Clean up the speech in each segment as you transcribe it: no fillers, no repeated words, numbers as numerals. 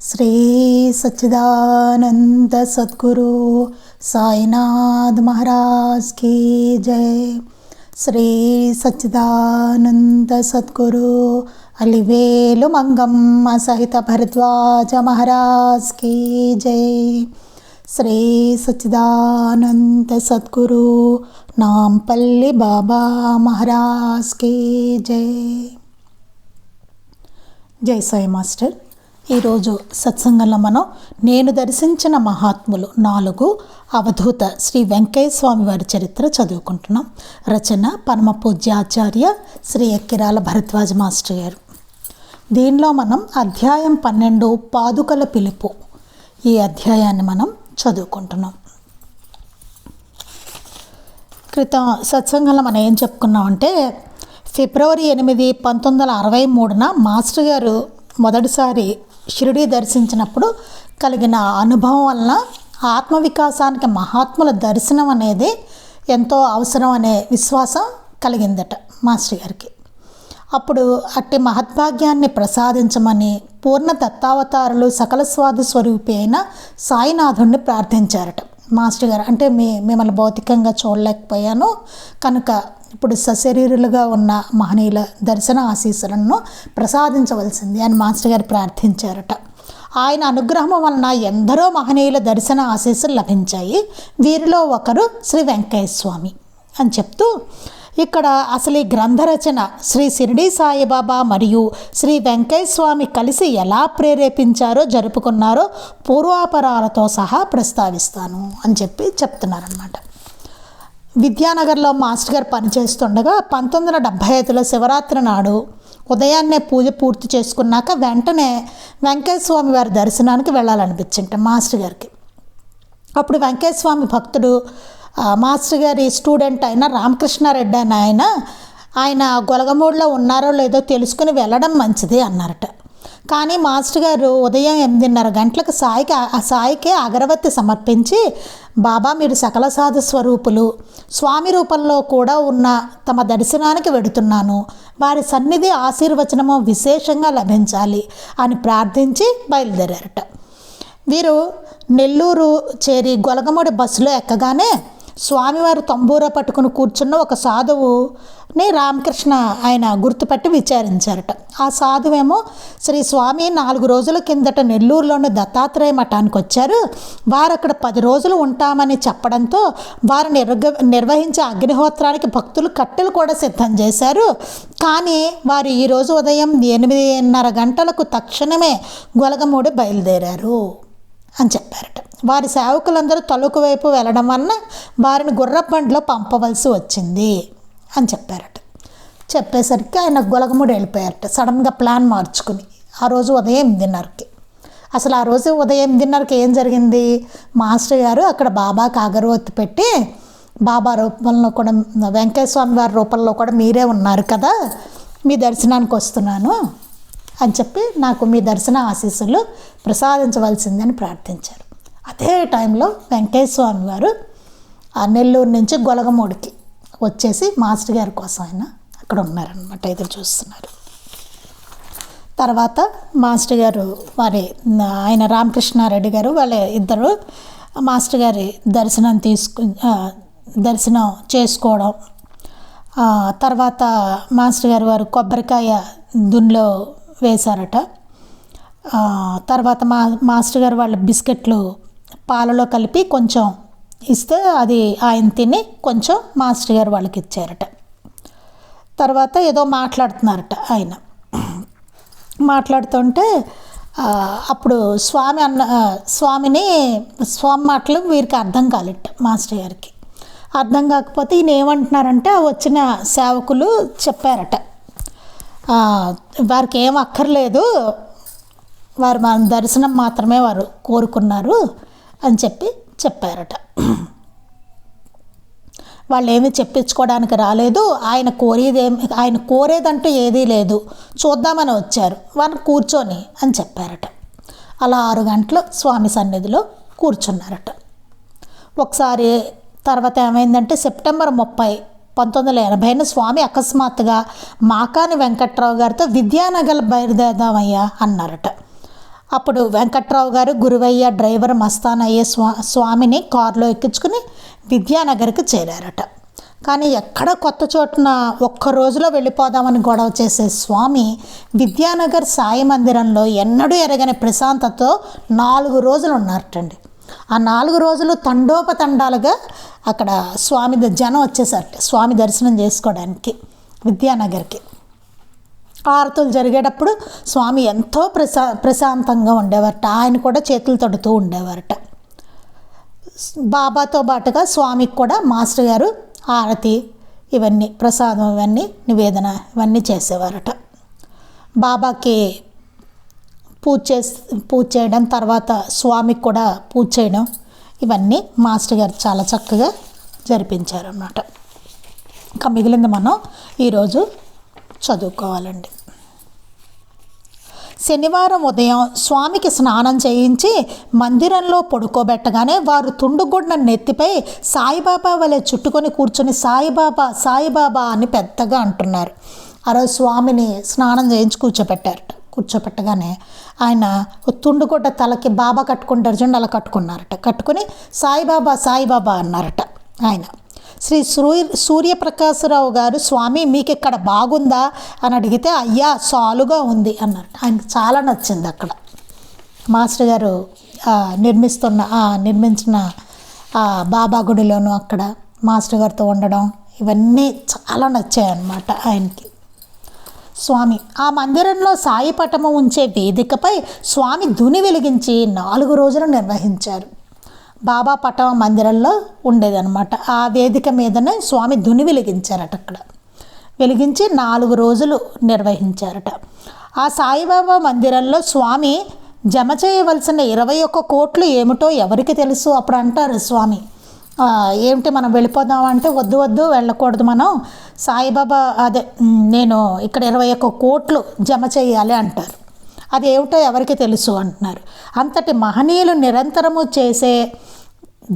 శ్రీ సచ్చిదానంద సద్గురు సాయినాథ్ మహారాజ్ की जय। శ్రీ సచ్చిదానంద సద్గురు అలివేలు మంగమ్మ సహిత భరద్వాజ మహారాజ్ की जय। శ్రీ సచ్చిదానంద సద్గురు నాంపల్లి బాబా మహారాజ్ की जय। జై సాయి మాస్టర్। ఈరోజు సత్సంగంలో మనం నేను దర్శించిన మహాత్ములు 4 అవధూత శ్రీ వెంకయ్య స్వామి వారి చరిత్ర చదువుకుంటున్నాం। రచన పరమ పూజ్యాచార్య శ్రీ ఎక్కిరాల భరద్వాజ మాస్టర్ గారు। దీనిలో మనం అధ్యాయం 12 పాదుకల పిలుపు ఈ అధ్యాయాన్ని మనం చదువుకుంటున్నాం। క్రితం సత్సంగంలో మనం ఏం చెప్పుకున్నామంటే ఫిబ్రవరి 8, 1963న మాస్టర్ గారు మొదటిసారి షిరిడీ దర్శించినప్పుడు కలిగిన అనుభవం వలన ఆత్మవికాసానికి మహాత్ముల దర్శనం అనేది ఎంతో అవసరం అనే విశ్వాసం కలిగిందట మాస్టర్ గారికి। అప్పుడు అట్టి మహద్భాగ్యాన్ని ప్రసాదించమని పూర్ణ దత్తావతారులు సకల స్వాది స్వరూపి అయిన సాయినాథుడిని ప్రార్థించారట మాస్టర్ గారు। అంటే మిమ్మల్ని భౌతికంగా చూడలేకపోయాను కనుక ఇప్పుడు సశరీరులుగా ఉన్న మహనీయుల దర్శన ఆశీస్సులను ప్రసాదించవలసింది అని మాస్టర్ గారు ప్రార్థించారట। ఆయన అనుగ్రహం వలన ఎందరో మహనీయుల దర్శన ఆశీస్సులు లభించాయి। వీరిలో ఒకరు శ్రీ వెంకయ్య స్వామి అని చెప్తూ ఇక్కడ అసలు ఈ గ్రంథ రచన శ్రీ షిరిడీ సాయిబాబా మరియు శ్రీ వెంకయ్య స్వామి కలిసి ఎలా ప్రేరేపించారో జరుపుకున్నారో పూర్వాపరాలతో సహా ప్రస్తావిస్తాను అని చెప్తున్నారన్నమాట। విద్యానగర్లో మాస్టర్ గారు పనిచేస్తుండగా 1975లో శివరాత్రి నాడు ఉదయాన్నే పూజ పూర్తి చేసుకున్నాక వెంటనే వెంకయ్య స్వామి వారి దర్శనానికి వెళ్ళాలనిపించింట మాస్టర్ గారికి। అప్పుడు వెంకయ్య స్వామి భక్తుడు మాస్టర్ గారి స్టూడెంట్ అయిన రామకృష్ణారెడ్డి అని ఆయన గొలగమూడిలో ఉన్నారో లేదో తెలుసుకుని వెళ్ళడం మంచిది అన్నారట। కానీ మాస్టర్ గారు ఉదయం 8:30 గంటలకు సాయికి అగరవత్తి సమర్పించి బాబా మీరు సకల సాధు స్వరూపులు స్వామి రూపంలో కూడా ఉన్న తమ దర్శనానికి వెడుతున్నాను, వారి సన్నిధి ఆశీర్వచనము విశేషంగా లభించాలి అని ప్రార్థించి బయలుదేరారట। వీరు నెల్లూరు చేరి గొలగమూడి బస్సులో ఎక్కగానే స్వామివారు తంబూర పట్టుకుని కూర్చున్న ఒక సాధువుని రామకృష్ణ ఆయన గుర్తుపట్టి విచారించారట। ఆ సాధువేమో శ్రీ స్వామి 4 రోజుల కిందట నెల్లూరులోని దత్తాత్రేయ మఠానికి వచ్చారు, వారు అక్కడ 10 రోజులు ఉంటామని చెప్పడంతో వారు నిర్వహించే అగ్నిహోత్రానికి భక్తులు కట్టెలు కూడా సిద్ధం చేశారు। కానీ వారు ఈరోజు ఉదయం 8:30 గంటలకు తక్షణమే గొలగమూడి బయలుదేరారు అని చెప్పారట। వారి సేవకులందరూ తలుకు వైపు వెళ్ళడం వలన వారిని గుర్రబండిలో పంపవలసి వచ్చింది అని చెప్పారట। చెప్పేసరికి ఆయన గొలగమూడి వెళ్ళిపోయారట సడన్గా ప్లాన్ మార్చుకుని ఆ రోజు ఉదయం 8:30కి। అసలు ఆ రోజు ఉదయం 8:30కి ఏం జరిగింది, మాస్టర్ గారు అక్కడ బాబాకి అగరవత్తి పెట్టి బాబా రూపంలో కూడా వెంకయ్య స్వామి వారి రూపంలో కూడా మీరే ఉన్నారు కదా, మీ దర్శనానికి వస్తున్నాను అని చెప్పి నాకు మీ దర్శన ఆశీస్సులు ప్రసాదించవలసిందని ప్రార్థించారు। అదే టైంలో వెంకయ్య స్వామి వారు ఆ నెల్లూరు నుంచి గొలగమూడికి వచ్చేసి మాస్టర్ గారి కోసం ఆయన అక్కడ ఉన్నారనమాట, ఎదురు చూస్తున్నారు। తర్వాత మాస్టర్ గారు ఆయన రామకృష్ణారెడ్డి గారు వాళ్ళ ఇద్దరు మాస్టర్ గారి దర్శనం చేసుకోవడం, తర్వాత మాస్టర్ గారు వారు కొబ్బరికాయ దున్లో వేశారట। తర్వాత మాస్టర్ గారు వాళ్ళ బిస్కెట్లు పాలలో కలిపి కొంచెం ఇస్తే అది ఆయన తిని కొంచెం మాస్టర్ గారు వాళ్ళకి ఇచ్చారట। తర్వాత ఏదో మాట్లాడుతున్నారట ఆయన మాట్లాడుతుంటే అప్పుడు స్వామి మాటలు వీరికి అర్థం కాలేట మాస్టర్ గారికి। అర్థం కాకపోతే ఈయన ఏమంటున్నారంటే వచ్చిన సేవకులు చెప్పారట వారికి ఏం అక్కర్లేదు, వారు మన దర్శనం మాత్రమే వారు కోరుకున్నారు అని చెప్పారట। వాళ్ళు ఏమీ చెప్పించుకోవడానికి రాలేదు, ఆయన కోరేదంటూ ఏదీ లేదు, చూద్దామని వచ్చారు, వారిని కూర్చొని అని చెప్పారట। అలా 6 గంటలు స్వామి సన్నిధిలో కూర్చున్నారట। ఒకసారి తర్వాత ఏమైందంటే సెప్టెంబర్ 30, 1980 స్వామి అకస్మాత్తుగా మాకాని వెంకట్రావు గారితో విద్యానగర్ బయలుదేరదామయ్యా అన్నారట। అప్పుడు వెంకట్రావు గారు, గురువయ్య, డ్రైవర్ మస్తానయ్య స్వామిని కారులో ఎక్కించుకుని విద్యానగర్కి చేరారట. కానీ ఎక్కడ కొత్త చోటున ఒక్క రోజులో వెళ్ళిపోదామని గొడవ చేసే స్వామి విద్యానగర్ సాయి మందిరంలో ఎన్నడూ ఎరగని ప్రశాంతతో 4 రోజులు ఉన్నారటండి. ఆ 4 రోజులు తండోపతండాలుగా అక్కడ స్వామి జనం వచ్చేసారట స్వామి దర్శనం చేసుకోవడానికి విద్యానగర్కి. ఆరతులు జరిగేటప్పుడు స్వామి ఎంతో ప్రశాంతంగా ఉండేవారట. ఆయన కూడా చేతులు తడుతూ ఉండేవారట. బాబాతో పాటుగా స్వామికి కూడా మాస్టర్ గారు ఆరతి ఇవన్నీ ప్రసాదం ఇవన్నీ నివేదన ఇవన్నీ చేసేవారట. బాబాకి పూజ చేయడం, తర్వాత స్వామికి కూడా పూజ చేయడం ఇవన్నీ మాస్టర్ గారు చాలా చక్కగా జరిపించారన్నమాట. ఇంకా మిగిలింది మనం ఈరోజు చదువుకోవాలండి. శనివారం ఉదయం స్వామికి స్నానం చేయించి మందిరంలో పడుకోబెట్టగానే వారు తుండుగుడ్డ నెత్తిపై సాయిబాబా వలె చుట్టుకొని కూర్చొని సాయిబాబా సాయిబాబా అని పెద్దగా అంటున్నారు. ఆ రోజు స్వామిని స్నానం చేయించి కూర్చోపెట్టగానే ఆయన తుండుగుడ్డ తలకి బాబా కట్టుకుంటారు చూడండి, అలా కట్టుకున్నారట. కట్టుకుని సాయిబాబా సాయిబాబా అన్నారట. ఆయన శ్రీ సూర్యప్రకాశరావు గారు, స్వామి మీకు ఇక్కడ బాగుందా అని అడిగితే అయ్యా సాలుగా ఉంది అన్నారు. ఆయనకు చాలా నచ్చింది. అక్కడ మాస్టర్ గారు నిర్మించిన బాబా గుడిలోనూ అక్కడ మాస్టర్ గారితో ఉండడం ఇవన్నీ చాలా నచ్చాయి అన్నమాట ఆయనకి. స్వామి ఆ మందిరంలో సాయి పటము ఉంచే వేదికపై స్వామి ధుని వెలిగించి 4 రోజులు నిర్వహించారు. బాబా పటం మందిరంలో ఉండేదన్నమాట. ఆ వేదిక మీదనే స్వామి ధుని వెలిగించారట. అక్కడ వెలిగించి 4 రోజులు నిర్వహించారట. ఆ సాయిబాబా మందిరంలో స్వామి జమ చేయవలసిన 21 కోట్లు ఏమిటో ఎవరికి తెలుసు. అప్పుడు అంటారు స్వామి, ఏమిటి మనం వెళ్ళిపోదామంటే వద్దు వెళ్ళకూడదు, మనం సాయిబాబా నేను ఇక్కడ 21 కోట్లు జమ చేయాలి అంటారు. అది ఏమిటో ఎవరికి తెలుసు అంటున్నారు. అంతటి మహనీయులు నిరంతరము చేసే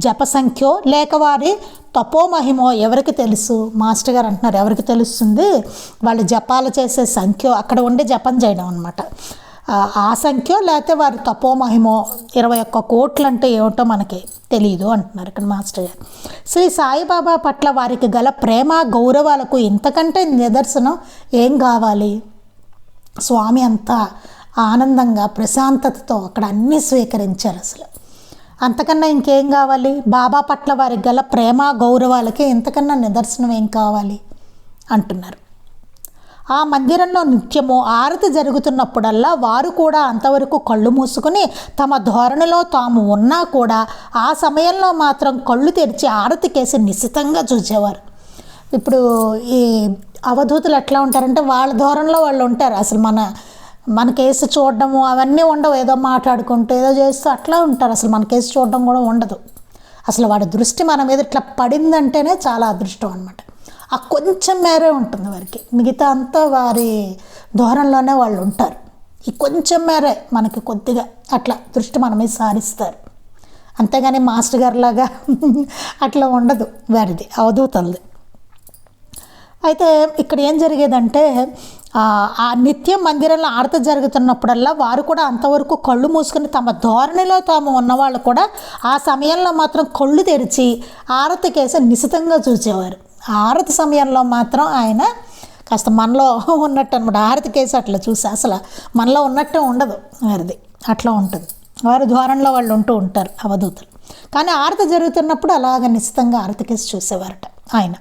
జప సంఖ్యో లేక వారి తపోమహిమో ఎవరికి తెలుసు. మాస్టర్ గారు అంటున్నారు ఎవరికి తెలుస్తుంది, వాళ్ళు జపాలు చేసే సంఖ్యో, అక్కడ ఉండి జపం చేయడం అనమాట, ఆ సంఖ్యో లేకపోతే వారి తపోమహిమో 21 కోట్లు అంటే ఏమిటో మనకి తెలియదు అంటున్నారు ఇక్కడ మాస్టర్ గారు. శ్రీ సాయిబాబా పట్ల వారికి గల ప్రేమ గౌరవాలకు ఇంతకంటే నిదర్శనం ఏం కావాలి. స్వామి అంతా ఆనందంగా ప్రశాంతతతో అక్కడ అన్నీ స్వీకరించారు. అసలు అంతకన్నా ఇంకేం కావాలి. బాబా పట్ల వారికి గల ప్రేమ గౌరవాలకి ఇంతకన్నా నిదర్శనం ఏం కావాలి అంటున్నారు. ఆ మందిరంలో నిత్యము ఆరతి జరుగుతున్నప్పుడల్లా వారు కూడా అంతవరకు కళ్ళు మూసుకుని తమ ధోరణిలో తాము ఉన్నా కూడా ఆ సమయంలో మాత్రం కళ్ళు తెరిచి ఆరతి కేసి నిశితంగా చూసేవారు. ఇప్పుడు ఈ అవధూతులు ఎట్లా ఉంటారంటే వాళ్ళ ధోరణిలో వాళ్ళు ఉంటారు. అసలు మన కేసు చూడడము అవన్నీ ఉండవు, ఏదో మాట్లాడుకుంటూ ఏదో చేస్తూ అట్లా ఉంటారు. అసలు మన కేసు చూడడం కూడా ఉండదు. అసలు వాడి దృష్టి మన మీద ఇట్లా పడిందంటేనే చాలా అదృష్టం అనమాట. ఆ కొంచెం మేరే ఉంటుంది వారికి, మిగతా అంతా వారి ధోరణిలోనే వాళ్ళు ఉంటారు. ఈ కొంచెం మేరే మనకి కొద్దిగా అట్లా దృష్టి మన మీద సారిస్తారు. అంతేగాని మాస్టర్ గారిలాగా అట్లా ఉండదు వారిది, అవధూతలది. అయితే ఇక్కడ ఏం జరిగేదంటే ఆ నిత్యం మందిరంలో ఆరతి జరుగుతున్నప్పుడల్లా వారు కూడా అంతవరకు కళ్ళు మూసుకుని తమ ధోరణిలో తాము ఉన్నవాళ్ళు కూడా ఆ సమయంలో మాత్రం కళ్ళు తెరిచి ఆరతి కేసి నిశితంగా చూసేవారు. ఆరతి సమయంలో మాత్రం ఆయన కాస్త మనలో ఉన్నట్టు అనమాట. ఆరతి కేసి అట్లా చూసి అసలు మనలో ఉన్నట్టే ఉండదు వారిది, అట్లా ఉంటుంది. వారి ధోరణిలో వాళ్ళు ఉంటూ ఉంటారు అవధూతలు. కానీ ఆరతి జరుగుతున్నప్పుడు అలాగ నిశితంగా ఆరతి కేసి చూసేవారట. ఆయన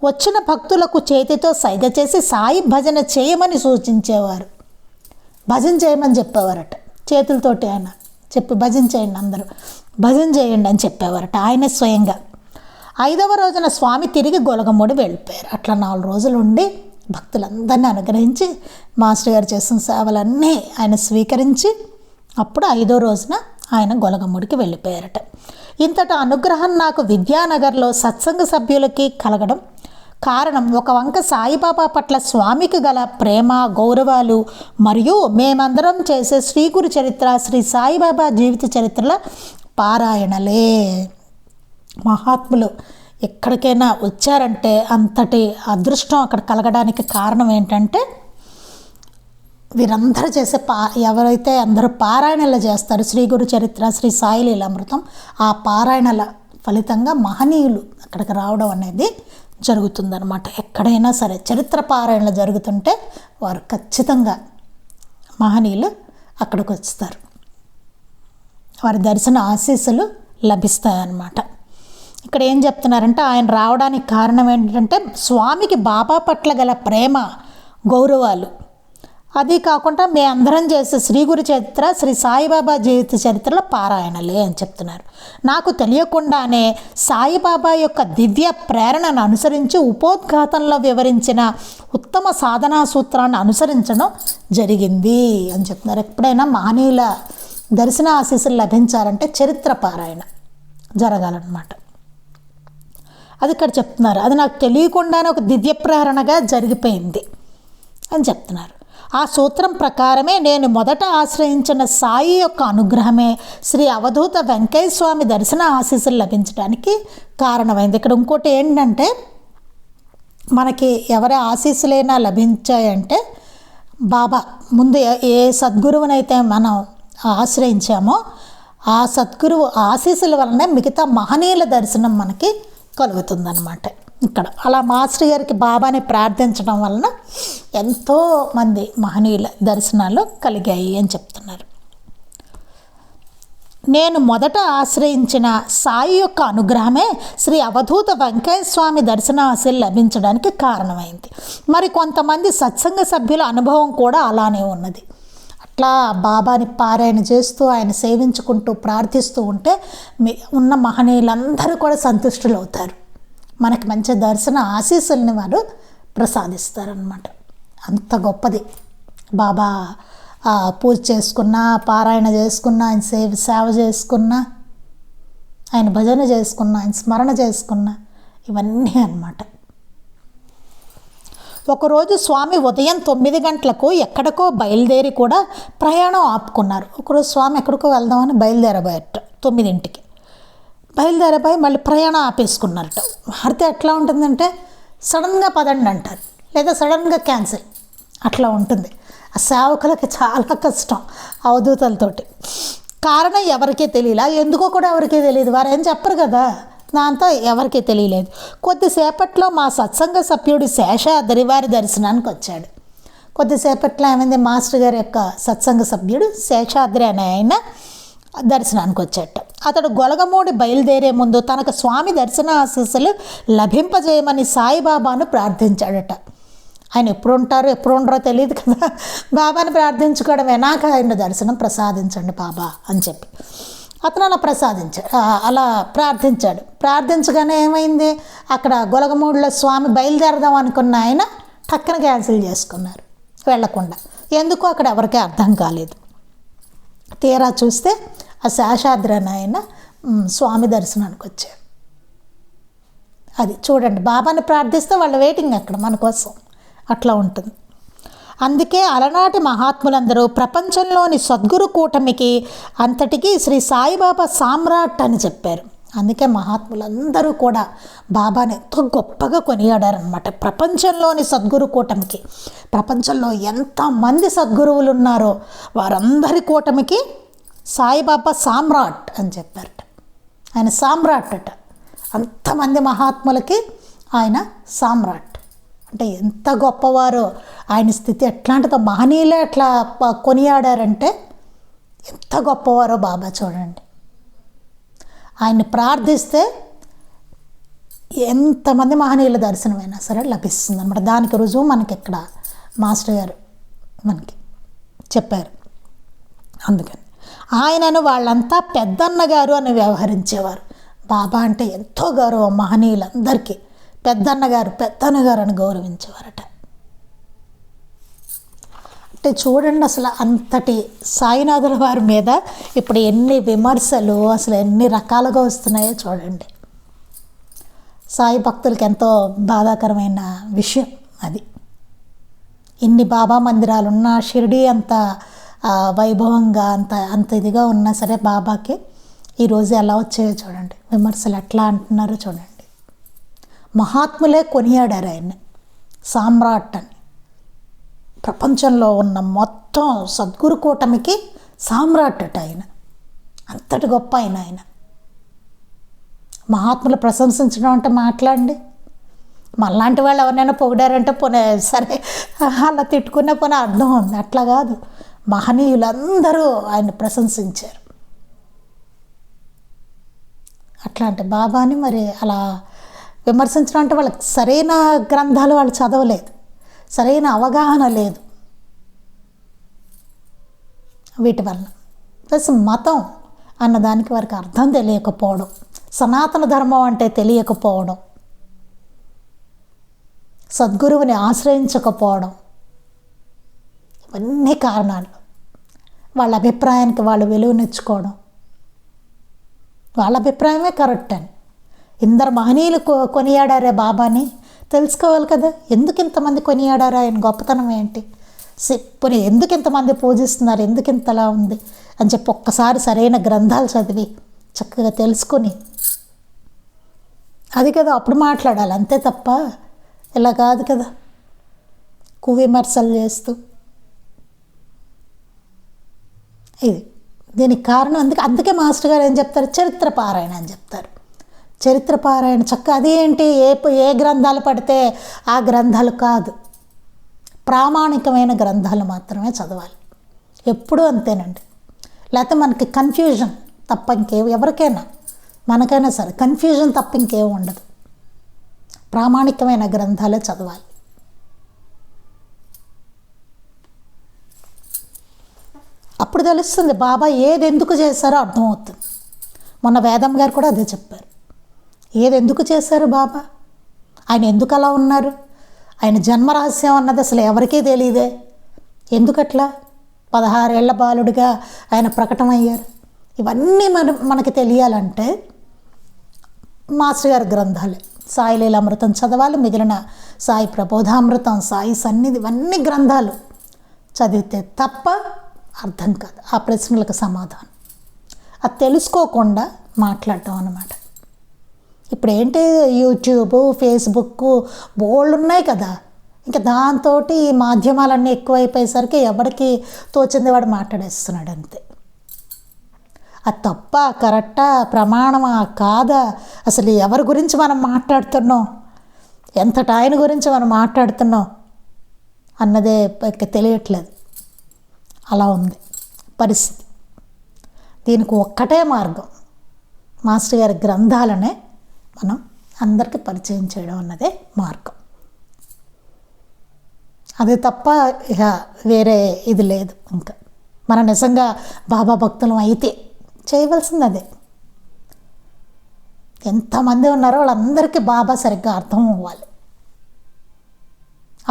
వచ్చిన భక్తులకు చేతితో సైగ చేసి సాయి భజన చేయమని సూచించేవారు. భజన చేయమని చెప్పేవారట చేతులతోటి. ఆయన చెప్పి భజన చేయండి, అందరూ భజన చేయండి అని చెప్పేవారట ఆయన స్వయంగా. 5వ రోజున స్వామి తిరిగి గొలగమూడి వెళ్ళిపోయారు. అట్లా 4 రోజులు ఉండి భక్తులందరినీ అనుగ్రహించి మాస్టర్ గారు చేసిన సేవలన్నీ ఆయన స్వీకరించి అప్పుడు 5వ రోజున ఆయన గొలగమూడికి వెళ్ళిపోయారట. ఇంతటి అనుగ్రహం నాకు విద్యానగర్లో సత్సంగ సభ్యులకి కలగడం కారణం ఒక వంక సాయిబాబా పట్ల స్వామికి గల ప్రేమ గౌరవాలు మరియు మేమందరం చేసే శ్రీ గురు చరిత్ర, శ్రీ సాయిబాబా జీవిత చరిత్రల పారాయణలే. మహాత్ములు ఎక్కడికైనా వచ్చారంటే అంతటి అదృష్టం అక్కడ కలగడానికి కారణం ఏంటంటే వీరందరూ చేసే ఎవరైతే అందరూ పారాయణలు చేస్తారో శ్రీ గురు చరిత్ర, శ్రీ సాయి లీలామృతం, ఆ పారాయణల ఫలితంగా మహనీయులు అక్కడికి రావడం అనేది జరుగుతుందన్నమాట. ఎక్కడైనా సరే చరిత్ర పారాయణలు జరుగుతుంటే వారు ఖచ్చితంగా మహనీయులు అక్కడికి వస్తారు, వారి దర్శన ఆశీస్సులు లభిస్తాయన్నమాట. ఇక్కడ ఏం చెప్తున్నారంటే ఆయన రావడానికి కారణం ఏంటంటే స్వామికి బాబా పట్ల గల ప్రేమ, గౌరవాలు, అది కాకుండా మేము అందరం చేసే శ్రీ గురు చరిత్ర, శ్రీ సాయిబాబా జీవిత చరిత్రల పారాయణలే అని చెప్తున్నారు. నాకు తెలియకుండానే సాయిబాబా యొక్క దివ్య ప్రేరణను అనుసరించి ఉపోద్ఘాతంలో వివరించిన ఉత్తమ సాధనా సూత్రాన్ని అనుసరించడం జరిగింది అని చెప్తున్నారు. ఎప్పుడైనా మహనీయుల దర్శన ఆశీస్సులు లభించాలంటే చరిత్ర పారాయణ జరగాలన్నమాట. అది ఇక్కడ చెప్తున్నారు. అది నాకు తెలియకుండానే ఒక దివ్య ప్రేరణగా జరిగిపోయింది అని చెప్తున్నారు. ఆ సూత్రం ప్రకారమే నేను మొదట ఆశ్రయించిన సాయి యొక్క అనుగ్రహమే శ్రీ అవధూత వెంకయ్య స్వామి దర్శన ఆశీస్సులు లభించడానికి కారణమైంది. ఇక్కడ ఇంకోటి ఏంటంటే మనకి ఎవరి ఆశీస్సులైనా లభించాయంటే బాబా ముందు ఏ సద్గురువునైతే మనం ఆశ్రయించామో ఆ సద్గురువు ఆశీస్సుల వలనే మిగతా మహనీయుల దర్శనం మనకి కలుగుతుందన్నమాట. ఇక్కడ అలా మాస్టర్ గారికి బాబాని ప్రార్థించడం వలన ఎంతోమంది మహనీయుల దర్శనాలు కలిగాయి అని చెప్తున్నారు. నేను మొదట ఆశ్రయించిన సాయి యొక్క అనుగ్రహమే శ్రీ అవధూత వెంకయ్య స్వామి దర్శన ఆశీస్సులు లభించడానికి కారణమైంది. మరి కొంతమంది సత్సంగ సభ్యుల అనుభవం కూడా అలానే ఉన్నది. అట్లా బాబాని పారాయణ చేస్తూ ఆయన సేవించుకుంటూ ప్రార్థిస్తూ ఉంటే ఉన్న మహనీయులందరూ కూడా సంతుష్టులు అవుతారు. మనకి మంచి దర్శన ఆశీస్సుల్ని వారు ప్రసాదిస్తారనమాట. అంత గొప్పది. బాబా పూజ చేసుకున్నా, పారాయణ చేసుకున్నా, ఆయన సేవ చేసుకున్నా, ఆయన భజన చేసుకున్నా, ఆయన స్మరణ చేసుకున్నా, ఇవన్నీ అన్నమాట. ఒకరోజు స్వామి ఉదయం 9 గంటలకు ఎక్కడికో బయలుదేరి కూడా ప్రయాణం ఆపుకున్నారు. ఒకరోజు స్వామి ఎక్కడికో వెళ్దామని బయలుదేరబోయట. 9ంటికి బయలుదేరబోయి మళ్ళీ ప్రయాణం ఆపేసుకున్నారట. వారితే ఎట్లా ఉంటుందంటే సడన్గా పదండి అంటారు, లేదా సడన్గా క్యాన్సిల్, అట్లా ఉంటుంది. ఆ సేవకులకి చాలా కష్టం అవధూతలతోటి. కారణం ఎవరికీ తెలియలా, ఎందుకో కూడా ఎవరికీ తెలియదు, వారు ఏం చెప్పరు కదా, దాంతో ఎవరికీ తెలియలేదు. కొద్దిసేపట్లో మా సత్సంగ సభ్యుడు శేషాద్రి వారి దర్శనానికి వచ్చాడు. కొద్దిసేపట్లో ఏమైంది, మాస్టర్ గారి యొక్క సత్సంగ సభ్యుడు శేషాద్రి అనే ఆయన దర్శనానికి వచ్చాట. అతడు గొలగమూడి బయలుదేరే ముందు తనకు స్వామి దర్శన ఆశీస్సులు లభింపజేయమని సాయిబాబాను ప్రార్థించాడట. ఆయన ఎప్పుడు ఉంటారో ఎప్పుడు ఉండరో తెలియదు కదా, బాబాని ప్రార్థించుకోవడమే, నాకు ఆయన దర్శనం ప్రసాదించండి బాబా అని చెప్పి అతను అలా ప్రార్థించాడు. ప్రార్థించగానే ఏమైంది, అక్కడ గొలగమూడిలో స్వామి బయలుదేరదాం అనుకున్న ఆయన టక్కన క్యాన్సిల్ చేసుకున్నారు, వెళ్లకుండా. ఎందుకో అక్కడ ఎవరికీ అర్థం కాలేదు. తీరా చూస్తే ఆ శేషాద్రి అని ఆయన స్వామి దర్శనానికి వచ్చాడు. అది చూడండి, బాబాని ప్రార్థిస్తే వాళ్ళ వెయిటింగ్ అక్కడ మన కోసం, అట్లా ఉంటుంది. అందుకే అలనాటి మహాత్ములందరూ ప్రపంచంలోని సద్గురు కూటమికి అంతటికీ శ్రీ సాయిబాబా సామ్రాట్ అని చెప్పారు. అందుకే మహాత్ములందరూ కూడా బాబాని ఎంతో గొప్పగా కొనియాడారనమాట. ప్రపంచంలోని సద్గురు కూటమికి, ప్రపంచంలో ఎంతమంది సద్గురువులు ఉన్నారో వారందరి కూటమికి సాయిబాబా సామ్రాట్ అని చెప్పారట. ఆయన సామ్రాట్ అట. అంతమంది మహాత్ములకి ఆయన సామ్రాట్ అంటే ఎంత గొప్పవారో, ఆయన స్థితి ఎట్లాంటిదో మహనీయులే అట్లా కొనియాడారంటే ఎంత గొప్పవారో బాబా చూడండి. ఆయన్ని ప్రార్థిస్తే ఎంతమంది మహనీయుల దర్శనమైనా సరే లభిస్తుంది అన్నమాట. దానికి రుజువు మనకి ఇక్కడ మాస్టర్ గారు మనకి చెప్పారు. అందుకని ఆయనను వాళ్ళంతా పెద్దన్నగారు అని వ్యవహరించేవారు. బాబా అంటే ఎంతో గౌరవం మహనీయులందరికీ. పెద్దన్నగారు అని గౌరవించేవారట. అంటే చూడండి, అసలు అంతటి సాయినాథుల వారి మీద ఇప్పుడు ఎన్ని విమర్శలు, అసలు ఎన్ని రకాలుగా వస్తున్నాయో చూడండి. సాయి భక్తులకి ఎంతో బాధాకరమైన విషయం అది. ఇన్ని బాబా మందిరాలున్నా, షిరిడీ అంత వైభవంగా అంత ఇదిగా ఉన్నా సరే బాబాకి ఈరోజు ఎలా వచ్చాయో చూడండి, విమర్శలు ఎట్లా అంటున్నారో చూడండి. మహాత్ములే కొనియాడారు ఆయన్ని సామ్రాట్ అని. ప్రపంచంలో ఉన్న మొత్తం సద్గురు కూటమికి సామ్రాట్ ఆయన. అంతటి గొప్ప ఆయన. మహాత్ములు ప్రశంసించడం అంటే మాట్లాడండి. మళ్ళాంటి వాళ్ళు ఎవరినైనా పొగిడారంటే పోనీ సరే అలా తిట్టుకునే పోనీ అర్థం ఉంది. అట్లా కాదు, మహనీయులందరూ ఆయన ప్రశంసించారు. అట్లాంటి బాబాని మరి అలా విమర్శించడం అంటే వాళ్ళకి సరైన గ్రంథాలు వాళ్ళు చదవలేదు, సరైన అవగాహన లేదు. వీటి వల్ల ప్లస్ మతం అన్నదానికి వారికి అర్థం తెలియకపోవడం, సనాతన ధర్మం అంటే తెలియకపోవడం, సద్గురువుని ఆశ్రయించకపోవడం, ఇవన్నీ కారణాలు. వాళ్ళ అభిప్రాయానికి వాళ్ళు విలువనిచ్చుకోవడం, వాళ్ళ అభిప్రాయమే కరెక్ట్ అని. ఇందరు మహనీయులు కొనియాడారే బాబాని, తెలుసుకోవాలి కదా ఎందుకు ఇంతమంది కొనియాడారా, ఆయన గొప్పతనం ఏంటి, పోనీ ఎందుకు ఇంతమంది పూజిస్తున్నారు, ఎందుకు ఇంతలా ఉంది అని చెప్పి ఒక్కసారి సరైన గ్రంథాలు చదివి చక్కగా తెలుసుకొని అది కదా అప్పుడు మాట్లాడాలి. అంతే తప్ప ఇలా కాదు కదా కువిమర్శలు చేస్తూ. ఇది దీనికి కారణం అందుకే మాస్టర్ గారు ఏం చెప్తారు, చరిత్ర పారాయణ అని చెప్తారు. చరిత్ర పారాయణ చక్కగా అదేంటి, ఏ గ్రంథాలు పడితే ఆ గ్రంథాలు కాదు, ప్రామాణికమైన గ్రంథాలు మాత్రమే చదవాలి. ఎప్పుడూ అంతేనండి. లేకపోతే మనకి కన్ఫ్యూజన్ తప్ప ఎవరికైనా మనకైనా సరే కన్ఫ్యూజన్ తప్ప ఇంకేం ఉండదు. ప్రామాణికమైన గ్రంథాలే చదవాలి. అప్పుడు తెలుస్తుంది బాబా ఏది ఎందుకు చేశారో అర్థమవుతుంది. మొన్న వేదం గారు కూడా అదే చెప్పారు. ఏది ఎందుకు చేశారు బాబా, ఆయన ఎందుకు అలా ఉన్నారు, ఆయన జన్మరహస్యం అన్నది అసలు ఎవరికీ తెలియదే, ఎందుకట్లా 16 ఏళ్ల బాలుడిగా ఆయన ప్రకటమయ్యారు. ఇవన్నీ మనకి తెలియాలంటే మాస్టర్ గారి గ్రంథాలే, సాయి లీలామృతం చదవాలి, మిగిలిన సాయి ప్రబోధామృతం, సాయి సన్నిధి, ఇవన్నీ గ్రంథాలు చదివితే తప్ప అర్థం కాదు ఆ ప్రశ్నలకు సమాధానం. అది తెలుసుకోకుండా మాట్లాడటం అన్నమాట. ఇప్పుడు ఏంటి, యూట్యూబ్, ఫేస్బుక్ బోల్డ్ ఉన్నాయి కదా, ఇంకా దాంతో ఈ మాధ్యమాలన్నీ ఎక్కువైపోయేసరికి ఎవరికి తోచింది వాడు మాట్లాడేస్తున్నాడు అంతే. అది తప్ప కరెక్టా, ప్రమాణమా కాదా, అసలు ఎవరి గురించి మనం మాట్లాడుతున్నాం, ఎంతటి ఆయన గురించి మనం మాట్లాడుతున్నాం అన్నదే తెలియట్లేదు. అలా ఉంది పరిస్థితి. దీనికి ఒక్కటే మార్గం, మాస్టర్ గారి గ్రంథాలనే మనం అందరికీ పరిచయం చేయడం అన్నదే మార్గం. అది తప్ప ఇక వేరే ఇది లేదు. ఇంకా మనం నిజంగా బాబా భక్తులం అయితే చేయవలసింది అదే. ఎంతమంది ఉన్నారో వాళ్ళందరికీ బాబా సరిగ్గా అర్థం అవ్వాలి.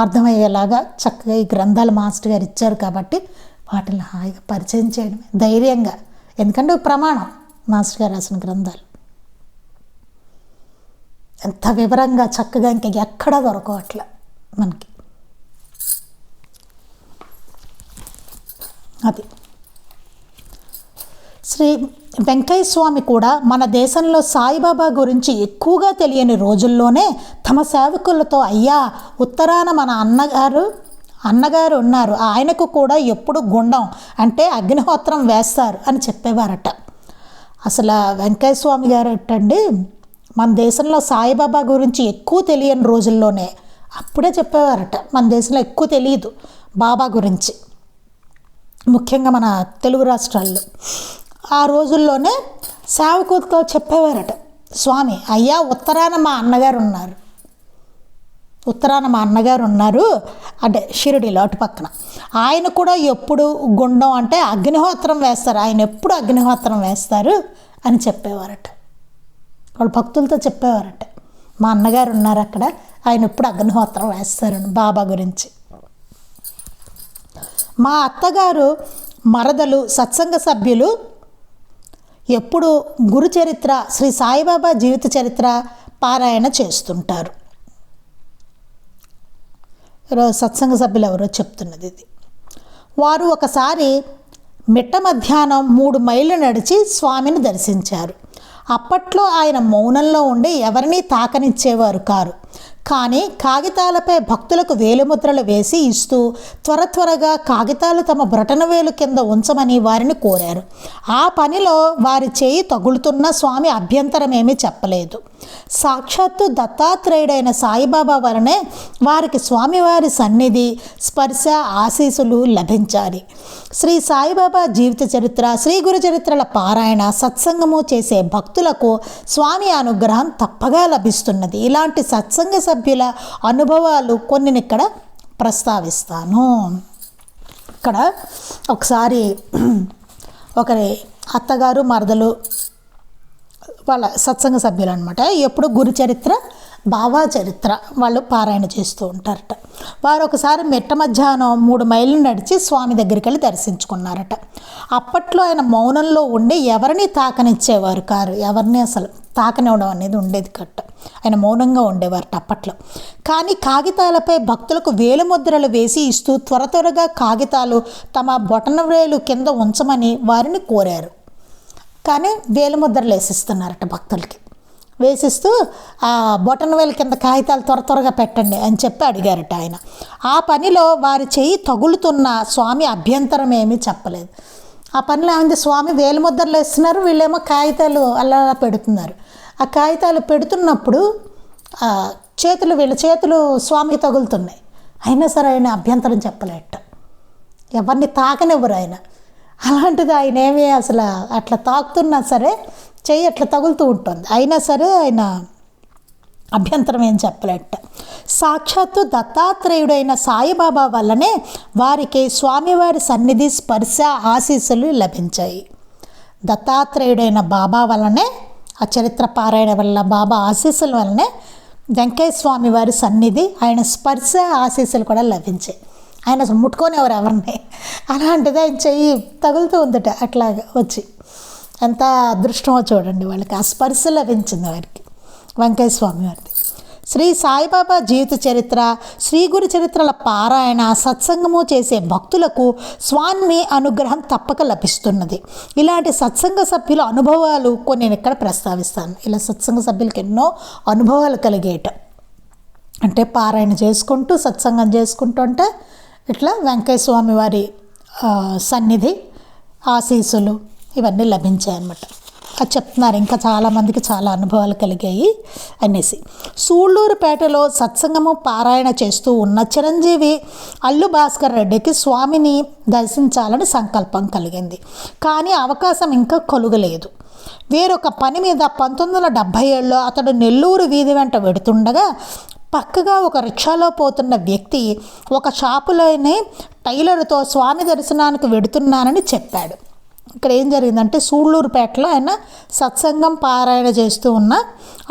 అర్థమయ్యేలాగా చక్కగా ఈ గ్రంథాలు మాస్టర్ గారు ఇచ్చారు కాబట్టి వాటిని హాయిగా పరిచయం చేయడమే ధైర్యంగా. ఎందుకంటే ప్రమాణం మాస్టర్ గారు రాసిన గ్రంథాలు ఎంత వివరంగా చక్కగా ఇంకా ఎక్కడా దొరకవట్ల మనకి. అది శ్రీ వెంకయ్య స్వామి కూడా మన దేశంలో సాయిబాబా గురించి ఎక్కువగా తెలియని రోజుల్లోనే తమ సేవకులతో, అయ్యా ఉత్తరాన మన అన్నగారు ఉన్నారు, ఆయనకు కూడా ఎప్పుడు గుండం అంటే అగ్నిహోత్రం వేస్తారు అని చెప్పేవారట. అసలు వెంకయ్య స్వామి గారు ఏంటండి, మన దేశంలో సాయిబాబా గురించి ఎక్కువ తెలియని రోజుల్లోనే అప్పుడే చెప్పేవారట. మన దేశంలో ఎక్కువ తెలియదు బాబా గురించి, ముఖ్యంగా మన తెలుగు రాష్ట్రాల్లో. ఆ రోజుల్లోనే సేవకులతో చెప్పేవారట స్వామి, అయ్యా ఉత్తరాన మా అన్నగారు ఉన్నారు అంటే షిరిడీలో అటు పక్కన, ఆయన కూడా ఎప్పుడు గుండం అంటే అగ్నిహోత్రం వేస్తారు, ఆయన ఎప్పుడు అగ్నిహోత్రం వేస్తారు అని చెప్పేవారట. వాళ్ళు భక్తులతో చెప్పేవారట, మా అన్నగారు ఉన్నారు అక్కడ, ఆయన ఎప్పుడు అగ్నిహోత్రం వేస్తారని బాబా గురించి. మా అత్తగారు మరదలు సత్సంగ సభ్యులు ఎప్పుడు గురు చరిత్ర, శ్రీ సాయిబాబా జీవిత చరిత్ర పారాయణ చేస్తుంటారు. సత్సంగ సభ్యులు ఎవరో చెప్తున్నది ఇది. వారు ఒకసారి మిట్ట మధ్యాహ్నం 3 మైళ్ళు నడిచి స్వామిని దర్శించారు. అప్పట్లో ఆయన మౌనంలో ఉండి ఎవరినీ తాకనిచ్చేవారు కారు. కానీ కాగితాలపై భక్తులకు వేలిముద్రలు వేసి ఇస్తూ త్వరగా కాగితాలు తమ బ్రొటనవేలు కింద ఉంచమని వారిని కోరారు. ఆ పనిలో వారి చేయి తగులుతున్న స్వామి అభ్యంతరమేమీ చెప్పలేదు. సాక్షాత్తు దత్తాత్రేయుడైన సాయిబాబా వలనే వారికి స్వామివారి సన్నిధి, స్పర్శ, ఆశీస్సులు లభించాలి. శ్రీ సాయిబాబా జీవిత చరిత్ర, శ్రీ గురు చరిత్రల పారాయణ, సత్సంగము చేసే భక్తులకు స్వామి అనుగ్రహం తప్పగా లభిస్తున్నది. ఇలాంటి సత్సంగ సభ్యుల అనుభవాలు కొన్ని ఇక్కడ ప్రస్తావిస్తాను. ఇక్కడ ఒకసారి ఒకరి అత్తగారు మరదలు వాళ్ళ సత్సంగ సభ్యులు అనమాట. ఎప్పుడు గురు చరిత్ర, బాబా చరిత్ర వాళ్ళు పారాయణ చేస్తూ ఉంటారట. వారు ఒకసారి మెట్ట మధ్యాహ్నం 3 మైళ్ళు నడిచి స్వామి దగ్గరికి వెళ్ళి దర్శించుకున్నారట. అప్పట్లో ఆయన మౌనంలో ఉండి ఎవరిని తాకనిచ్చేవారు కారు, ఎవరిని అసలు తాకనివ్వడం అనేది ఉండేది కట్ట. ఆయన మౌనంగా ఉండేవారట అప్పట్లో. కానీ కాగితాలపై భక్తులకు వేలుముద్రలు వేసి ఇస్తూ త్వరగా కాగితాలు తమ బొటనవేలు కింద ఉంచమని వారిని కోరారు. కానీ వేలుముద్రలు వేసిస్తున్నారట భక్తులకి. వేసిస్తూ ఆ బొటనవేలు కింద కాగితాలు త్వరగా పెట్టండి అని చెప్పి అడిగారట ఆయన. ఆ పనిలో వారి చెయ్యి తగులుతున్న స్వామి అభ్యంతరం ఏమీ చెప్పలేదు. ఆ పనిలో ఏమైంది, స్వామి వేలుముద్రలు వేస్తున్నారు, వీళ్ళేమో కాగితాలు అలా పెడుతున్నారు. ఆ కాగితాలు పెడుతున్నప్పుడు వీళ్ళ చేతులు స్వామికి తగులుతున్నాయి. అయినా సరే ఆయన అభ్యంతరం చెప్పలేట, ఎవరిని తాకనివ్వరు ఆయన. అలాంటిది ఆయన ఏమీ అసలు అట్లా తాకుతున్నా సరే చెయ్యి అట్లా తగులుతూ ఉంటుంది, అయినా సరే ఆయన అభ్యంతరం ఏం చెప్పలేట. సాక్షాత్తు దత్తాత్రేయుడైన సాయిబాబా వల్లనే వారికి స్వామివారి సన్నిధి, స్పర్శ, ఆశీస్సులు లభించాయి. దత్తాత్రేయుడైన బాబా వల్లనే, ఆ చరిత్ర పారాయణ వల్ల, బాబా ఆశీస్సుల వల్లనే వెంకయ్య స్వామి వారి సన్నిధి, ఆయన స్పర్శ, ఆశీస్సులు కూడా లభించాయి. ఆయన అసలు ముట్టుకోనేవారు ఎవరిని. అలాంటిది ఆయన చెయ్యి తగులుతూ ఉందట అట్లాగా వచ్చి. ఎంత అదృష్టమో చూడండి వాళ్ళకి, ఆ స్పర్శ లభించింది వారికి, వెంకయ్య స్వామి వారిది. శ్రీ సాయిబాబా జీవిత చరిత్ర, శ్రీ గురు చరిత్రల పారాయణ, సత్సంగము చేసే భక్తులకు స్వామి అనుగ్రహం తప్పక లభిస్తున్నది. ఇలాంటి సత్సంగ సభ్యుల అనుభవాలు కొన్ని నేను ఇక్కడ ప్రస్తావిస్తాను. ఇలా సత్సంగ సభ్యులకి ఎన్నో అనుభవాలు కలిగేట, అంటే పారాయణ చేసుకుంటూ సత్సంగం చేసుకుంటూ ఉంటే ఇట్లా వెంకయ్య స్వామి వారి సన్నిధి, ఆశీస్సులు ఇవన్నీ లభించాయన్నమాట. అది చెప్తున్నారు. ఇంకా చాలామందికి చాలా అనుభవాలు కలిగాయి అనేసి. సూళ్ళూరుపేటలో సత్సంగము పారాయణ చేస్తూ ఉన్న చిరంజీవి అల్లు భాస్కర్ రెడ్డికి స్వామిని దర్శించాలని సంకల్పం కలిగింది. కానీ అవకాశం ఇంకా కలుగలేదు. వేరొక పని మీద 1977లో అతడు నెల్లూరు వీధి వెంట వెడుతుండగా పక్కగా ఒక రిక్షాలో పోతున్న వ్యక్తి ఒక షాపులోని టైలర్తో స్వామి దర్శనానికి వెడుతున్నానని చెప్పాడు. ఇక్కడ ఏం జరిగిందంటే, సూళ్ళూరుపేటలో ఆయన సత్సంగం పారాయణ చేస్తూ ఉన్న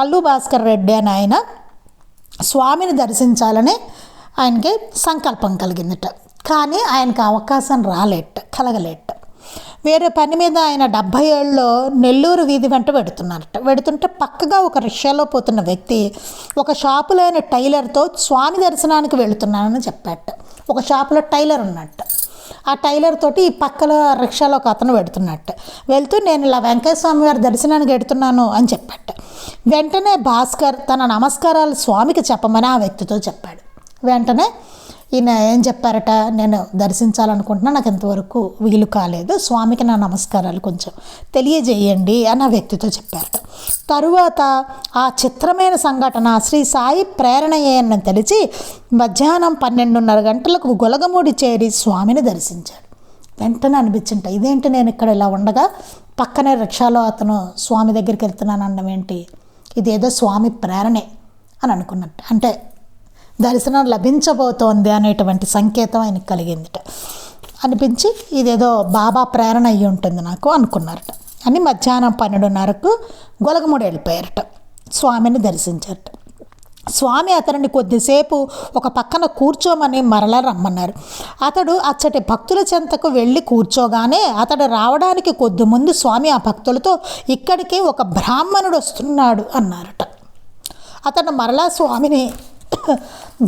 అల్లు భాస్కర్ రెడ్డి అని ఆయన స్వామిని దర్శించాలని ఆయనకి సంకల్పం కలిగిందట. కానీ ఆయనకు అవకాశం కలగలేట. వేరే పని మీద ఆయన 77లో నెల్లూరు వీధి వెంట వెడుతుంటే పక్కగా ఒక రిక్షాలో పోతున్న వ్యక్తి ఒక షాపులోని టైలర్తో స్వామి దర్శనానికి వెళుతున్నానని చెప్పాట. ఒక షాపులో టైలర్ ఉన్నట్టు. ఆ టైలర్ తోటి ఈ పక్కల రిక్షాలో ఒక అతను వెళ్తూ నేను ఇలా వెంకయ్య స్వామి వారి దర్శనానికి వెడుతున్నాను అని చెప్పాట. వెంటనే భాస్కర్ తన నమస్కారాలు స్వామికి చెప్పమని ఆ వ్యక్తితో చెప్పాడు. వెంటనే ఈయన ఏం చెప్పారట, నేను దర్శించాలనుకుంటున్నా, నాకు ఇంతవరకు వీలు కాలేదు, స్వామికి నా నమస్కారాలు కొంచెం తెలియజేయండి అని ఆ వ్యక్తితో చెప్పారట. తరువాత ఆ చిత్రమైన సంఘటన శ్రీ సాయి ప్రేరణయని తెలిసి మధ్యాహ్నం 12:30 గంటలకు గొలగమూడి చేరి స్వామిని దర్శించాడు. వెంటనే అనిపించింట, ఇదేంటి నేను ఇక్కడ ఇలా ఉండగా పక్కనే రిక్షాలో అతను స్వామి దగ్గరికి వెళ్తున్నాను అనడం ఏంటి, ఇదేదో స్వామి ప్రేరణే అని అనుకున్నట్టు, అంటే దర్శనం లభించబోతోంది అనేటువంటి సంకేతం ఆయనకు కలిగిందిట. అనిపించి ఇదేదో బాబా ప్రేరణ అయ్యి ఉంటుంది నాకు అనుకున్నారట. అని మధ్యాహ్నం 12:30కు గొలగమూడి వెళ్ళిపోయారట, స్వామిని దర్శించారట. స్వామి అతనిని కొద్దిసేపు ఒక పక్కన కూర్చోమని మరలా రమ్మన్నారు. అతడు అచ్చటి భక్తుల చెంతకు వెళ్ళి కూర్చోగానే అతడు రావడానికి కొద్ది ముందు స్వామి ఆ భక్తులతో ఇక్కడికి ఒక బ్రాహ్మణుడు వస్తున్నాడు అన్నారట. అతను మరలా స్వామిని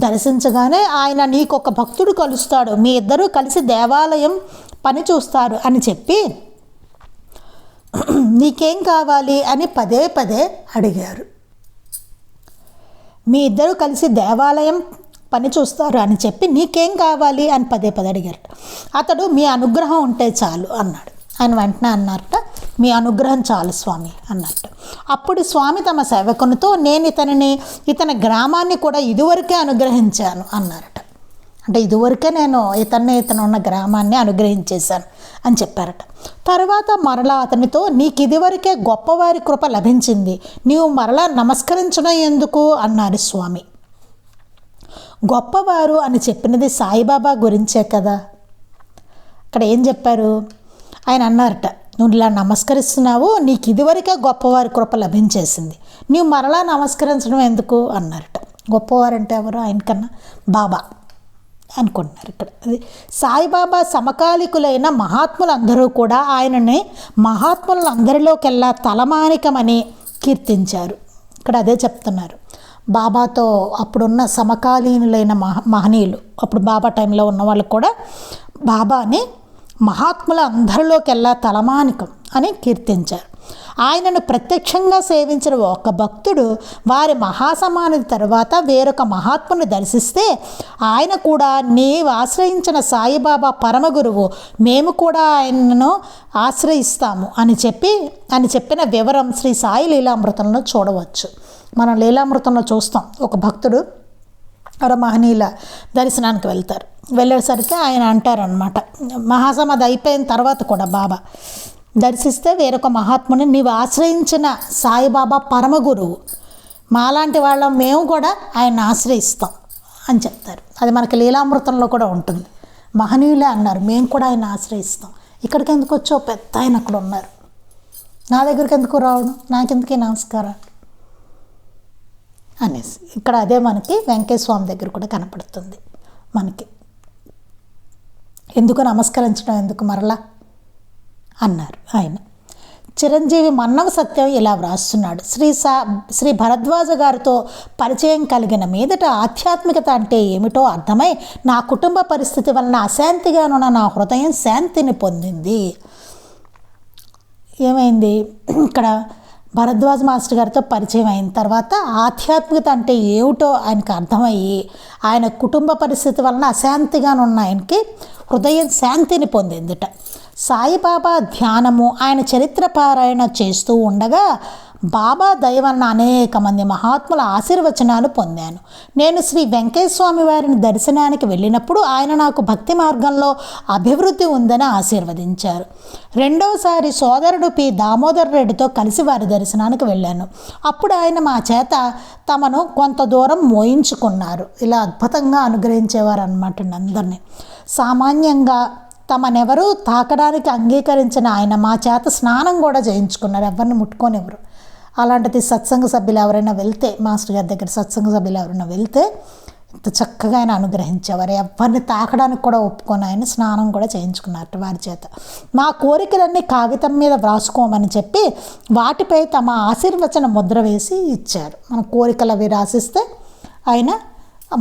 దర్శించగానే ఆయన నీకు ఒక భక్తుడు కలుస్తాడు, మీ ఇద్దరూ కలిసి దేవాలయం పని చూస్తారు అని చెప్పి నీకేం కావాలి అని పదే అడిగారు. మీ ఇద్దరు కలిసి దేవాలయం పని చూస్తారు అని చెప్పి నీకేం కావాలి అని పదే పదే అడిగారట. అతడు మీ అనుగ్రహం ఉంటే చాలు అన్నాడు. ఆయన వెంటనే అన్నారట, మీ అనుగ్రహం చాలు స్వామి అన్నట్టు. అప్పుడు స్వామి తమ సేవకునితో, నేను ఇతని గ్రామాన్ని కూడా ఇదివరకే అనుగ్రహించాను అన్నారట. అంటే ఇదివరకే నేను ఇతను ఉన్న గ్రామాన్ని అనుగ్రహించేశాను అని చెప్పారట. తర్వాత మరలా అతనితో, నీకు ఇదివరకే గొప్పవారి కృప లభించింది, నీవు మరలా నమస్కరించడం ఎందుకు అన్నారు స్వామి. గొప్పవారు అని చెప్పినది సాయిబాబా గురించే కదా. అక్కడ ఏం చెప్పారు, ఆయన అన్నారట, నువ్వు ఇలా నమస్కరిస్తున్నావు, నీకు ఇదివరకే గొప్పవారి కృప లభించేసింది, నీవు మరలా నమస్కరించడం ఎందుకు అన్నారట. గొప్పవారంటే ఎవరు, ఆయనకన్నా బాబా అనుకుంటున్నారు ఇక్కడ. అది సాయిబాబా సమకాలికులైన మహాత్ములందరూ కూడా ఆయనని మహాత్ములందరిలోకెల్లా తలమానికమని కీర్తించారు. ఇక్కడ అదే చెప్తున్నారు. బాబాతో అప్పుడున్న సమకాలీనులైన మహనీయులు, అప్పుడు బాబా టైంలో ఉన్న వాళ్ళు కూడా బాబాని మహాత్ముల అందరిలోకెల్లా తలమానికం అని కీర్తించారు. ఆయనను ప్రత్యక్షంగా సేవించిన ఒక భక్తుడు వారి మహాసమాధి తర్వాత వేరొక మహాత్ముని దర్శిస్తే ఆయన కూడా, నీవు ఆశ్రయించిన సాయిబాబా పరమగురువు, మేము కూడా ఆయనను ఆశ్రయిస్తాము అని చెప్పిన వివరం శ్రీ సాయి లీలామృతంలో చూడవచ్చు. మనం లీలామృతంలో చూస్తాం, ఒక భక్తుడు మహనీయుల దర్శనానికి వెళ్తారు. వెళ్ళేసరికి ఆయన అంటారనమాట, మహాసమాధి అయిపోయిన తర్వాత కూడా బాబా దర్శిస్తే వేరొక మహాత్ముని, నీవు ఆశ్రయించిన సాయిబాబా పరమగురువు, మాలాంటి వాళ్ళం మేము కూడా ఆయన ఆశ్రయిస్తాం అని చెప్తారు. అది మనకి లీలామృతంలో కూడా ఉంటుంది. మహనీయులే అన్నారు, మేము కూడా ఆయన ఆశ్రయిస్తాం. ఇక్కడికి ఎందుకు వచ్చో, పెద్ద ఆయన అక్కడ ఉన్నారు, నా దగ్గరికి ఎందుకు రావడం, నాకెందుకే నమస్కారం అనేసి. ఇక్కడ అదే మనకి వెంకటేశ్వర స్వామి దగ్గర కూడా కనపడుతుంది. మనకి ఎందుకు నమస్కరించడం ఎందుకు మరలా అన్నారు ఆయన. చిరంజీవి మన్నవ సత్యం ఇలా వ్రాస్తున్నాడు. శ్రీ భరద్వాజ గారితో పరిచయం కలిగిన మీదట ఆధ్యాత్మికత అంటే ఏమిటో అర్థమై నా కుటుంబ పరిస్థితి వలన అశాంతిగానున్న నా హృదయం శాంతిని పొందింది. ఏమైంది, ఇక్కడ భరద్వాజ్ మాస్టర్ గారితో పరిచయం అయిన తర్వాత ఆధ్యాత్మికత అంటే ఏమిటో ఆయనకు అర్థమయ్యి ఆయన కుటుంబ పరిస్థితి వలన అశాంతిగానున్న ఆయనకి హృదయం శాంతిని పొందిందిట. సాయిబాబా ధ్యానము, ఆయన చరిత్ర పారాయణ చేస్తూ ఉండగా బాబా దయ వలన అనేక మంది మహాత్ముల ఆశీర్వచనాలు పొందాను. నేను శ్రీ వెంకటేశ్వర స్వామి వారిని దర్శనానికి వెళ్ళినప్పుడు ఆయన నాకు భక్తి మార్గంలో అభివృద్ధి ఉందని ఆశీర్వదించారు. రెండోసారి సోదరుడు పి దామోదర్ రెడ్డితో కలిసి వారి దర్శనానికి వెళ్ళాను. అప్పుడు ఆయన మా చేత తమను కొంత దూరం మోయించుకున్నారు. ఇలా అద్భుతంగా అనుగ్రహించేవారు అన్నమాట అందరినీ. సామాన్యంగా తమనెవరూ తాకడానికి అంగీకరించిన ఆయన మా చేత స్నానం కూడా చేయించుకున్నారు, ఎవరిని ముట్టుకోనివ్వరు. అలాంటిది సత్సంగ సభ్యులు ఎవరైనా వెళ్తే, మాస్టర్ గారి దగ్గర సత్సంగ సభ్యులు ఎవరైనా వెళ్తే ఇంత చక్కగా ఆయన అనుగ్రహించేవారు. ఎవరిని తాకడానికి కూడా ఒప్పుకొని ఆయన స్నానం కూడా చేయించుకున్నారు వారి చేత. మా కోరికలన్నీ కాగితం మీద వ్రాసుకోమని చెప్పి వాటిపై తమ ఆశీర్వచన ముద్ర వేసి ఇచ్చారు. మన కోరికలు అవి రాసిస్తే ఆయన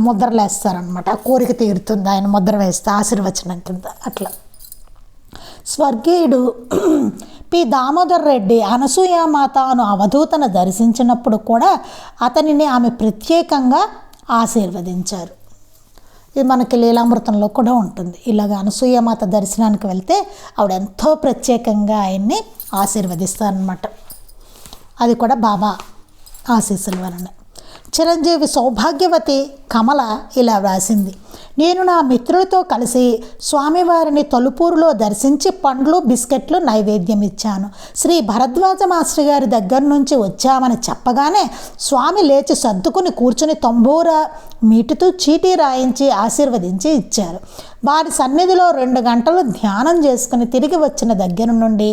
ముద్రలు వేస్తారనమాట. ఆ కోరిక తీరుతుంది ఆయన ముద్ర వేస్తే ఆశీర్వచనం కింద. అట్లా స్వర్గీయుడు పి దామోదర్ రెడ్డి అనసూయామాత అను అవధూతను దర్శించినప్పుడు కూడా అతనిని ఆమె ప్రత్యేకంగా ఆశీర్వదించారు. ఇది మనకి లీలామృతంలో కూడా ఉంటుంది. ఇలాగ అనసూయామాత దర్శనానికి వెళ్తే ఆవిడ ఎంతో ప్రత్యేకంగా ఆయన్ని ఆశీర్వదిస్తారనమాట. అది కూడా బాబా ఆశీస్సుల వలన. చిరంజీవి సౌభాగ్యవతి కమల ఇలా వ్రాసింది. నేను నా మిత్రులతో కలిసి స్వామివారిని తొలుపూరులో దర్శించి పండ్లు బిస్కెట్లు నైవేద్యం ఇచ్చాను. శ్రీ భరద్వాజ మాస్టర్ గారి దగ్గర నుంచి వచ్చామని చెప్పగానే స్వామి లేచి సర్దుకుని కూర్చుని తంబూర మీటుతూ చీటీ రాయించి ఆశీర్వదించి ఇచ్చారు. వారి సన్నిధిలో 2 గంటలు ధ్యానం చేసుకుని తిరిగి వచ్చిన దగ్గర నుండి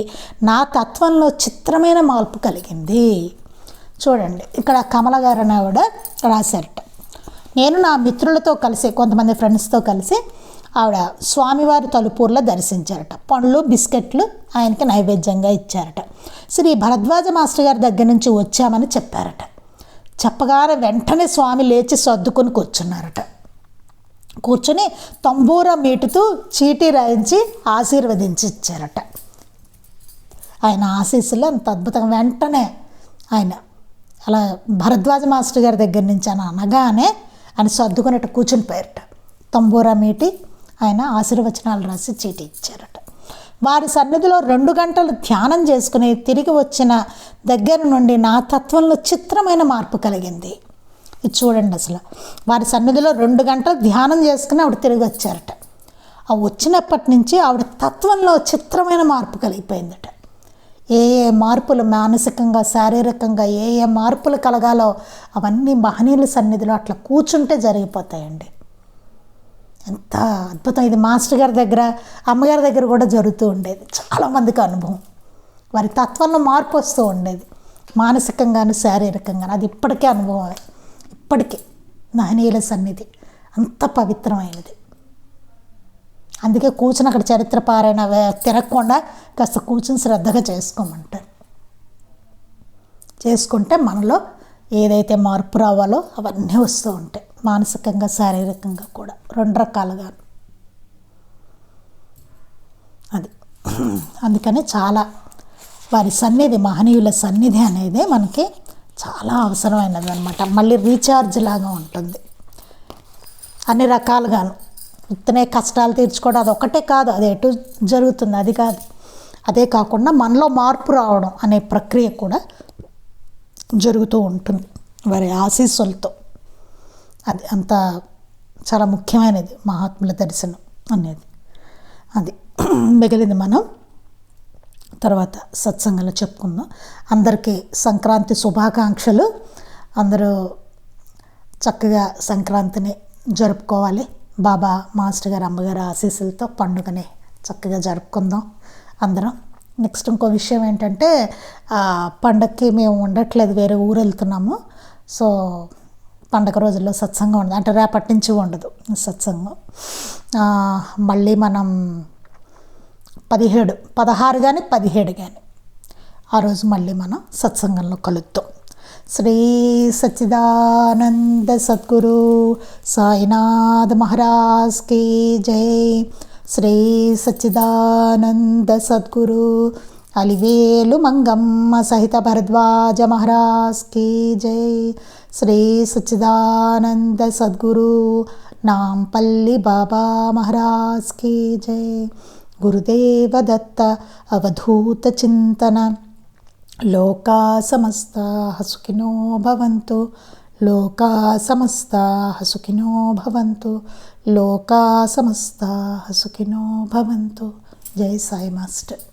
నా తత్వంలో చిత్రమైన మార్పు కలిగింది. చూడండి, ఇక్కడ కమల గారు ఆవిడ రాశారట. నేను నా మిత్రులతో కలిసి, కొంతమంది ఫ్రెండ్స్తో కలిసి ఆవిడ స్వామివారి తలుపూర్లో దర్శించారట. పండ్లు బిస్కెట్లు ఆయనకి నైవేద్యంగా ఇచ్చారట. శ్రీ భరద్వాజ మాస్టర్ గారి దగ్గర నుంచి వచ్చామని చెప్పారట. చెప్పగానే వెంటనే స్వామి లేచి సర్దుకొని కూర్చున్నారట. కూర్చుని తంబూర మీటుతూ చీటీ రాయించి ఆశీర్వదించి ఇచ్చారట. ఆయన ఆశీస్సులు అంత అద్భుతంగా వెంటనే ఆయన అలా భరద్వాజ మాస్టర్ గారి దగ్గర నుంచి అని అనగానే ఆయన సర్దుకునేట కూర్చుని పోయారట. తంబూరా మీటి ఆయన ఆశీర్వచనాలు రాసి చీటీ ఇచ్చారట. వారి సన్నిధిలో 2 గంటలు ధ్యానం చేసుకుని తిరిగి వచ్చిన దగ్గర నుండి నా తత్వంలో చిత్రమైన మార్పు కలిగింది. ఇది చూడండి, అసలు వారి సన్నిధిలో 2 గంటలు ధ్యానం చేసుకుని ఆవిడ తిరిగి వచ్చారట. ఆ వచ్చినప్పటి నుంచి ఆవిడ తత్వంలో చిత్రమైన మార్పు కలిగిపోయిందట. ఏ మార్పులు మానసికంగా శారీరకంగా ఏ మార్పులు కలగాలో అవన్నీ మహనీయుల సన్నిధిలో అట్లా కూర్చుంటే జరిగిపోతాయండి. ఎంత అద్భుతం! ఇది మాస్టర్ గారి దగ్గర, అమ్మగారి దగ్గర కూడా జరుగుతూ ఉండేది. చాలామందికి అనుభవం, వారి తత్వంలో మార్పు వస్తూ ఉండేది, మానసికంగాను శారీరకంగాను. అది ఇప్పటికే అనుభవమే. ఇప్పటికీ మహనీయుల సన్నిధి అంత పవిత్రమైనది. అందుకే కూర్చుని అక్కడ చరిత్ర పారాయణ తిరగకుండా కాస్త కూర్చుని శ్రద్ధగా చేసుకోమంటారు. చేసుకుంటే మనలో ఏదైతే మార్పు రావాలో అవన్నీ వస్తూ ఉంటాయి, మానసికంగా శారీరకంగా కూడా 2 రకాలుగా. అది అందుకని చాలా వారి సన్నిధి, మహనీయుల సన్నిధి అనేది మనకి చాలా అవసరమైనది అనమాట. మళ్ళీ రీఛార్జ్ లాగా ఉంటుంది అన్ని రకాలుగాను. ఇతనే కష్టాలు తీర్చుకోవడం అది ఒకటే కాదు, అది ఎటు జరుగుతుంది అది కాదు. అదే కాకుండా మనలో మార్పు రావడం అనే ప్రక్రియ కూడా జరుగుతూ ఉంటుంది వారి ఆశీస్సులతో. అది అంత చాలా ముఖ్యమైనది మహాత్ముల దర్శనం అనేది. అది మిగిలింది మనం తర్వాత సత్సంగంలో చెప్పుకుందాం. అందరికీ సంక్రాంతి శుభాకాంక్షలు. అందరూ చక్కగా సంక్రాంతిని జరుపుకోవాలి. బాబా మాస్టర్ గారు, అమ్మగారు ఆశీస్సులతో పండుగని చక్కగా జరుపుకుందాం అందరం. నెక్స్ట్ ఇంకో విషయం ఏంటంటే, పండగకి మేము ఉండట్లేదు, వేరే ఊరు వెళ్తున్నాము. సో పండగ రోజుల్లో సత్సంగం ఉండదు, అంటే రేపటి నుంచి ఉండదు సత్సంగం. మళ్ళీ మనం 17, 16 కానీ 17 కానీ ఆ రోజు మళ్ళీ మనం సత్సంగంలో కలుద్దాం. శ్రీ సచ్చిదానంద సద్గురు సాయినాథ్ మహారాజ్ కీ జై. శ్రీ సచ్చిదానంద సద్గురు అలివేలు మంగమ్మ సహిత భరద్వాజ మహారాజ్ కీ జై. శ్రీ సచ్చిదానంద సద్గురు నాంపల్లి బాబా మహారాజ్ కీ జై. గురుదేవ దత్త అవధూత చింతన. లోకా సమస్తాః సుఖినో భవంతు. లోకా సమస్తాః సుఖినో భవంతు. లోకా సమస్తాః సుఖినో భవంతు. జై సాయి మాస్టర్.